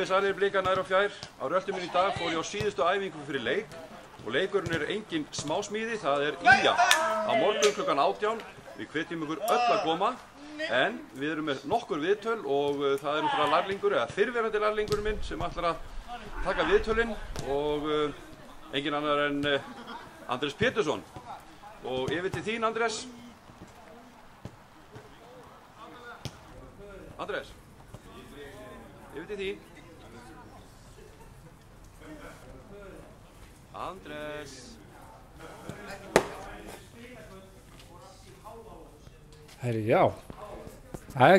Komið sælir Blikar nær og fjær. Á röltum minn í dag fór ég á síðustu æfingu fyrir leik og leikurinn engin smásmíði, það ÍA. Á morgun klukkan 18. Við hvetjum ykkur öll að koma en við erum með nokkur viðtöl og það er náttúrulega lærlingur eða fyrrverandi lærlingur minn sem ætlar að taka viðtölinn og engin annar en Andrés Pétursson. Og yfir til þín Andrés. Andrés, yfir til þín. Andrés. Herri, já.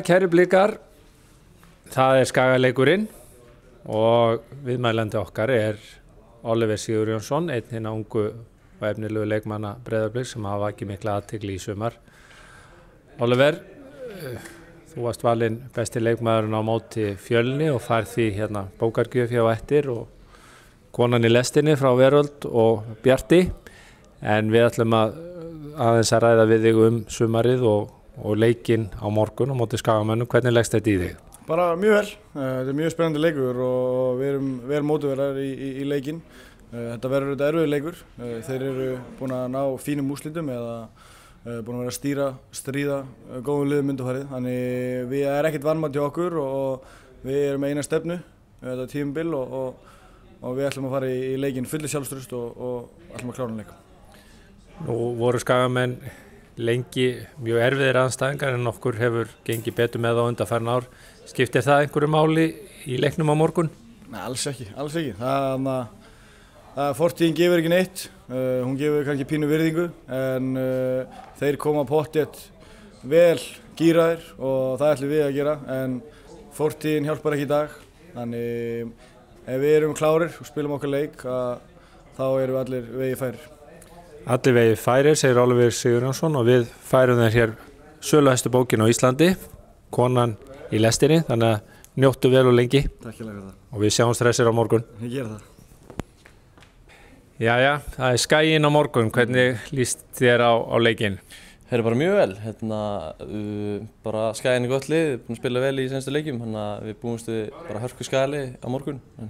Kæri Blikar, það er Skagaleikurinn og viðmælandi okkar er Oliver Sigurjónsson, einn hinna ungu og efnilegu leikmanna Breiðabliks sem hafa vakið mikla athygli í sumar. Oliver, þú varst valinn besti leikmaðurinn á móti Fjölni og fær því hérna bókargjöf hjá eftir og konan í lestinni frá Veröld og Bjarti. En við ætlum aðeins að ræða við þig sumarið og leikinn á morgun á móti Skagamönnum. Hvernig leggst þetta í þig? Bara mjög vel. Þetta er mjög spennandi leikur og við erum vel mótiverar í leikinn. Þetta verður erfiður leikur. Þeir eru búin að ná fínum úrslitum eða búin að vera að stríða góðum liðum undanfarið. Þannig við erum ekkert vanmat hjá okkur og við erum með eina stefnu, þetta tímabil og við ætlum að fara í leikinn fullir sjálfstraust og ætlum að klára leik. Nú voru Skagamenn lengi mjög erfiðir andstæðingar en okkur hefur gengið betur með á undanfarin ár. Skiptir það einhverju máli í leiknum á morgun? Nei, alls ekki. Fortíðin gefur ekki neitt, hún gefur kannski pínu virðingu en þeir koma pottþétt vel gíraðir og það ætlum við að gera en fortíðin hjálpar ekki í dag. Þannig ef við erum klárir og spilum okkar leik þá erum við allir vegið færir. Allir vegið færir, segir Oliver Sigurjónsson og við færum þér hér söluhæstu bókin á Íslandi, Konan í lestinni, þannig að njóttu vel og lengi. Takk fyrir það. Og við sjáum stressir á morgun. Ég gera það. Jæja, það er Skaginn á morgun. Hvernig líst þér á leikinn? Það er bara mjög vel. Bara Skaginn er gott lið, búin að spila vel í senstu leikjum, þannig að við búumst við bara hörku Skagali á morgun. En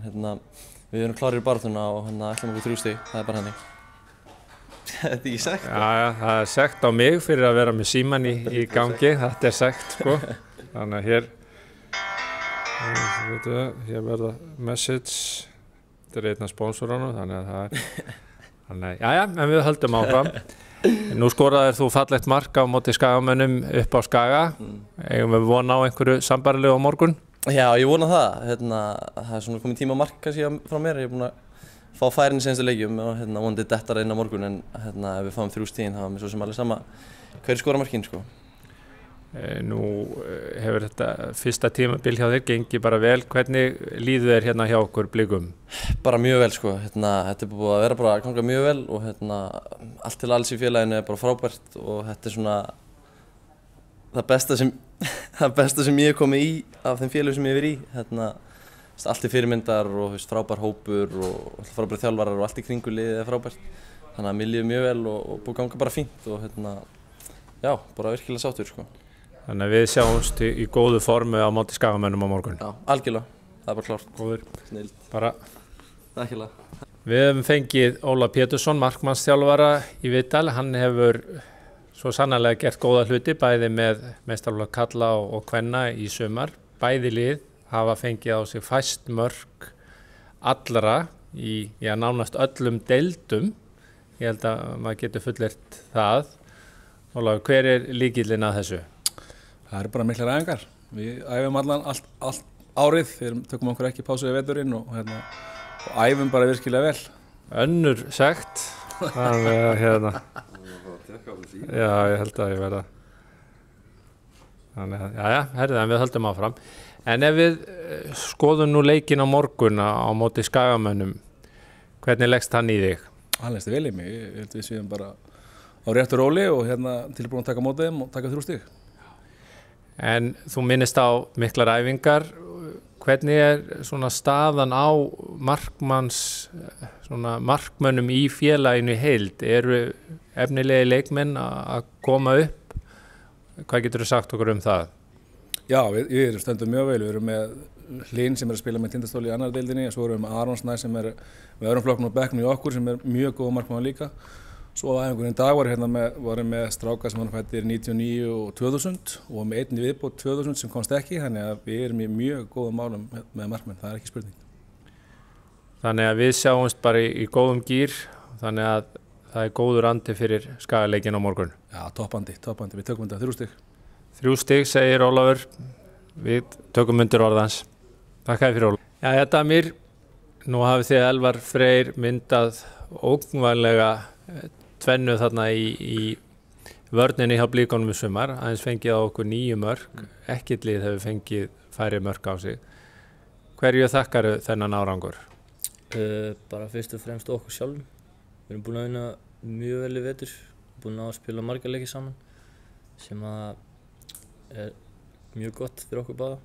við erum klárir í baráttuna og ætlum okkur 3 stig, það er bara henni. Þetta er ekki sekt? Já, það er sekt á mig fyrir að vera með símann í gangi, þetta er sekt sko. Þannig að hér verða message. Þetta er einn af sponsorunum, þannig að það er... Jæja, en við höldum áfram. Nú skoraðir þú fallegt mark á móti Skagamönnum upp á Skaga. Eigum við vona á einhverju sambarlegu á morgun? Já, ég vona það. Það er svona komið tíma mark kannski frá mér. Ég er búin að fá færin í senstu leikjum og vonandi dettar inn á morgun en ef við fáum 3 stigin þá er mér svo sem alveg sama hver skora markin sko. Nú hefur þetta fyrsta tímabil hjá þér gengið bara vel. Hvernig líður þér hérna hjá okkur Blikum? Bara mjög vel sko. Þetta er búið að vera bara að ganga mjög vel og allt til alls í félaginu er bara frábært og þetta er svona það besta sem ég hef komið í af þeim félagum sem ég hef verið í. Allt er fyrirmyndar og frábær hópur og frábæri þjálfarar og allt í kringu liðið er frábært. Þannig að mér líður mjög vel og búið að ganga bara fínt og já, bara virkilega sáttur sko. Þannig að við sjáumst í góðu formu á móti Skagamönnum á morgun. Já, algjörlega. Það er bara klárt. Góður. Snild. Bara. Takkilega. Við höfum fengið Óla Pétursson, markmannsþjálfara í viðtal. Hann hefur svo sannarlega gert góða hluti, bæði með meistaraflokk karla og kvenna í sumar. Bæði lið hafa fengið á sig fæst mörk allra í nánast öllum deildum. Ég held að maður getur fullyrt það. Óla, hver er lykillinn að þessu? Það eru bara miklar æfingar. Við æfum allt árið, við tökum okkur ekki pásu í veturinn og æfum bara virkilega vel. Önnur sekt. Já, ég held að ég verða. Þannig að, herriðan við höldum áfram. En ef við skoðum nú leikinn á morgun á móti Skagamönnum, hvernig leggst hann í þig? Hann leggst vel í mig. Ég held við séum bara á réttu róli og tilbúin að taka móti þeim og taka 3 stig. En þú minnist á miklar æfingar. Hvernig er svona staðan á markmönnum í félaginu í heild? Eru efnilegi leikmenn að koma upp? Hvað getur þú sagt okkur um það? Já, við stöndum mjög vel. Við erum með Hlyn sem að spila með Tindastóli í annar deildinni og svo erum við Aron Snæ sem með öðrum flokknum á bekknum í okkur sem mjög góð markmaður líka. Svo á æfingunni í dag voru með stráka sem var fættir 99 og 2000 og með einn í viðbót 2000 sem komst ekki, þannig að við erum í mjög góðum málum með markmenn, það ekki spurning. Þannig að við sjáumst bara í góðum gír, þannig að það góður andi fyrir Skagaleikin á morgun. Já, toppandi, við tökum þetta 3 stig. 3 stig, segir Ólafur, við tökum undir orðans. Takk fyrir Ólafur. Já, Damir, nú hafið þið Elvar Freyr myndað ógnvænlega tvennu þarna í vörninni hjá Blíkonum í sumar, aðeins fengið á okkur 9 mörk, ekkert lið hefur fengið færri mörk á sig. Hverju þakkaru þennan árangur? Bara fyrst og fremst okkur sjálfum. Við erum búin að vinna mjög vel í vetur, búin að spila marga leiki saman sem að er mjög gott fyrir okkur báða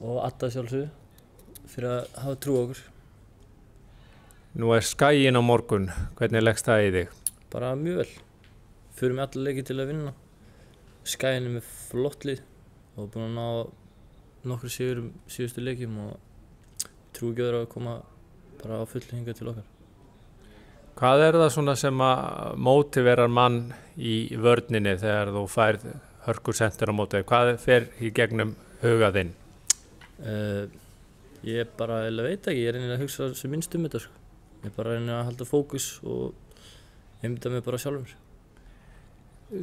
og Adda sjálfsögðu fyrir að hafa trú á okkur. Nú Skaginn á morgun, hvernig leggst það í þig? Bara mjög vel. Förum alla leiki til að vinna. Skaginn með flott lið og búin að ná nokkru sigurum síðustu leikjum og trú ekki að koma bara á fullu hingað til okkar. Hvað það svona sem að mótiverar mann í vörninni þegar þú færð hörkur sendur á móti? Hvað fer í gegnum huga þinn? Ég bara veit ekki, ég reynir að hugsa sem minnst þetta sko. Ég bara reynir að halda fókus og einbeita mig bara sjálfur.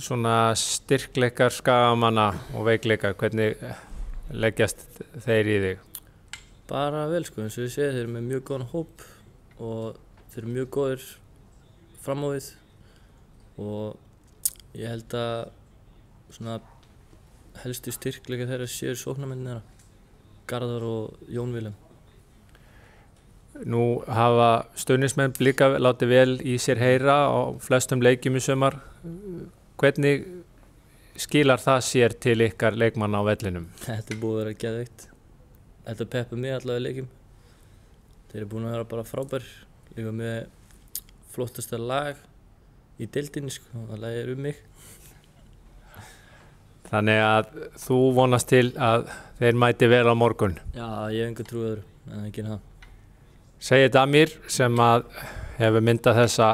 Svona styrkleikar Skagamanna og veikleikar, hvernig leggjast þeir í þig? Bara vel sko, eins og ég segi, þeir eru með mjög góðan hóp og þeir eru mjög góðir fram á við og ég held að svona helstu styrkleika þeirra séu sóknarmennina Garðar og Jón Vilhelm. Nú hafa stuðningsmenn Blika látið vel í sér heyra á flestum leikjum í sumar. Hvernig skilar það sér til ykkar leikmanna á vellinum? Þetta búið að vera geðveikt. Þetta peppar mig allavega í leikjum. Þeir eru búin að vera bara frábær, líka með flottasta lag í deildinni sko, það lagið mig. Þannig að þú vonast til að þeir mæti vel á morgun? Já, ég hef enga trú öðru en ekki það. Segir Damir sem að hefur myndað þessa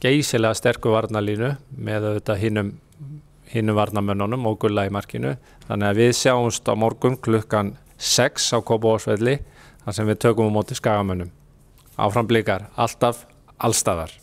geysilega sterku varnarlínu með auðvitað hinum varnarmönnunum og Gulla í markinu. Þannig að við sjáumst á morgun klukkan 6 á Kópavogsvelli þar sem við tökum á móti Skagamönnum. Áfram Blikar, alltaf, allstaðar.